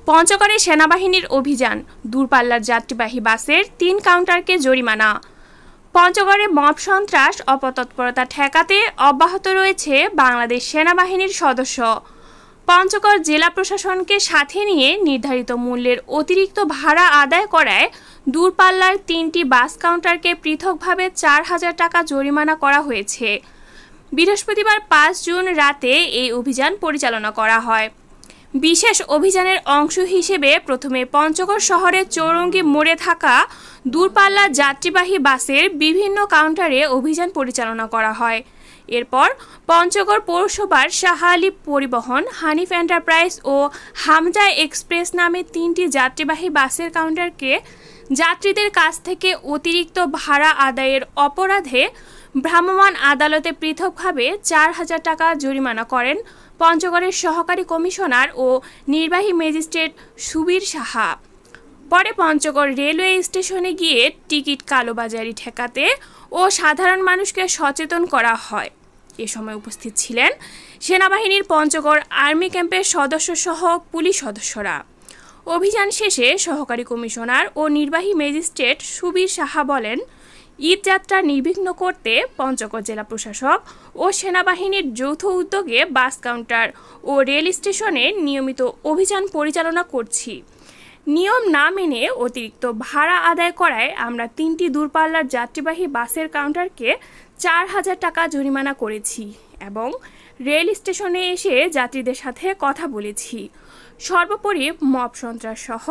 পঞ্চগড়ে সেনাবাহিনীর অভিযান, দূরপাল্লার যাত্রীবাহী বাসের ৩ কাউন্টারকে জরিমানা। পঞ্চগড়ে মব সন্ত্রাস অপতৎপরতা ঠেকাতে অব্যাহত রয়েছে বাংলাদেশ সেনাবাহিনীর সদস্য। পঞ্চগড় জেলা প্রশাসনকে সাথে নিয়ে নির্ধারিত মূল্যের অতিরিক্ত ভাড়া আদায় করায় দূরপাল্লার ৩টি বাস কাউন্টারকে পৃথকভাবে ৪,০০০ টাকা জরিমানা করা হয়েছে। বৃহস্পতিবার ৫ জুন রাতে এই অভিযান পরিচালনা করা হয়। বিশেষ অভিযানের অংশ হিসেবে প্রথমে পঞ্চগড় শহরের চৌরঙ্গি মোড়ে থাকা দূরপাল্লা যাত্রীবাহী বাসের বিভিন্ন কাউন্টারে অভিযান পরিচালনা করা হয়। এরপর পঞ্চগড় পৌরসভার শাহ আলী পরিবহন, হানিফ এন্টারপ্রাইজ ও হামজা এক্সপ্রেস নামে ৩টি যাত্রীবাহী বাসের কাউন্টারকে যাত্রীদের কাছ থেকে অতিরিক্ত ভাড়া আদায়ের অপরাধে ভ্রাম্যমাণ আদালতে পৃথকভাবে ৪,০০০ টাকা জরিমানা করেন পঞ্চগড়ের সহকারী কমিশনার ও নির্বাহী ম্যাজিস্ট্রেট সুবীর সাহা। পরে পঞ্চগড় রেলওয়ে স্টেশনে গিয়ে টিকিট কালোবাজারি ঠেকাতে ও সাধারণ মানুষকে সচেতন করা হয়। এ সময় উপস্থিত ছিলেন সেনাবাহিনীর পঞ্চগড় আর্মি ক্যাম্পের সদস্যসহ পুলিশ সদস্যরা। অভিযান শেষে সহকারী কমিশনার ও নির্বাহী ম্যাজিস্ট্রেট সুবীর সাহা বলেন, ঈদ যাত্রা নির্বিঘ্ন করতে পঞ্চগড় জেলা প্রশাসক ও সেনাবাহিনীর যৌথ উদ্যোগে বাস কাউন্টার ও রেল স্টেশনে নিয়মিত অভিযান পরিচালনা করছি। নিয়ম না মেনে অতিরিক্ত ভাড়া আদায় করায় আমরা ৩টি দূরপাল্লার যাত্রীবাহী বাসের কাউন্টারকে ৪,০০০ টাকা জরিমানা করেছি এবং রেল স্টেশনে এসে যাত্রীদের সাথে কথা বলেছি। সর্বোপরি মব সন্ত্রাস সহ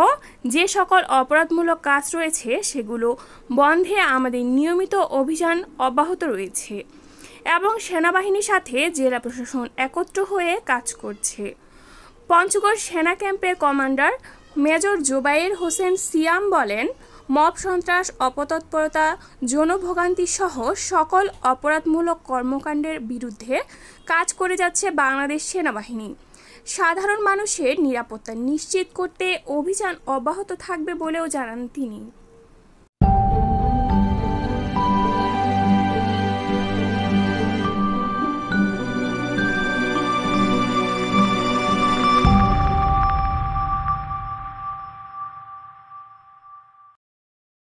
যে সকল অপরাধমূলক কাজ রয়েছে সেগুলো বন্ধে আমাদের নিয়মিত অভিযান অব্যাহত রয়েছে এবং সেনাবাহিনীর সাথে জেলা প্রশাসন একত্র হয়ে কাজ করছে। পঞ্চগড় সেনা ক্যাম্পের কমান্ডার মেজর জোবায়ের হোসেন সিয়াম বলেন, মব সন্ত্রাস, অপতৎপরতা, যৌনভোগান্তি সহ সকল অপরাধমূলক কর্মকাণ্ডের বিরুদ্ধে কাজ করে যাচ্ছে বাংলাদেশ সেনাবাহিনী। সাধারণ মানুষের নিরাপত্তা নিশ্চিত করতে অভিযান অব্যাহত থাকবে বলেও জানান তিনি।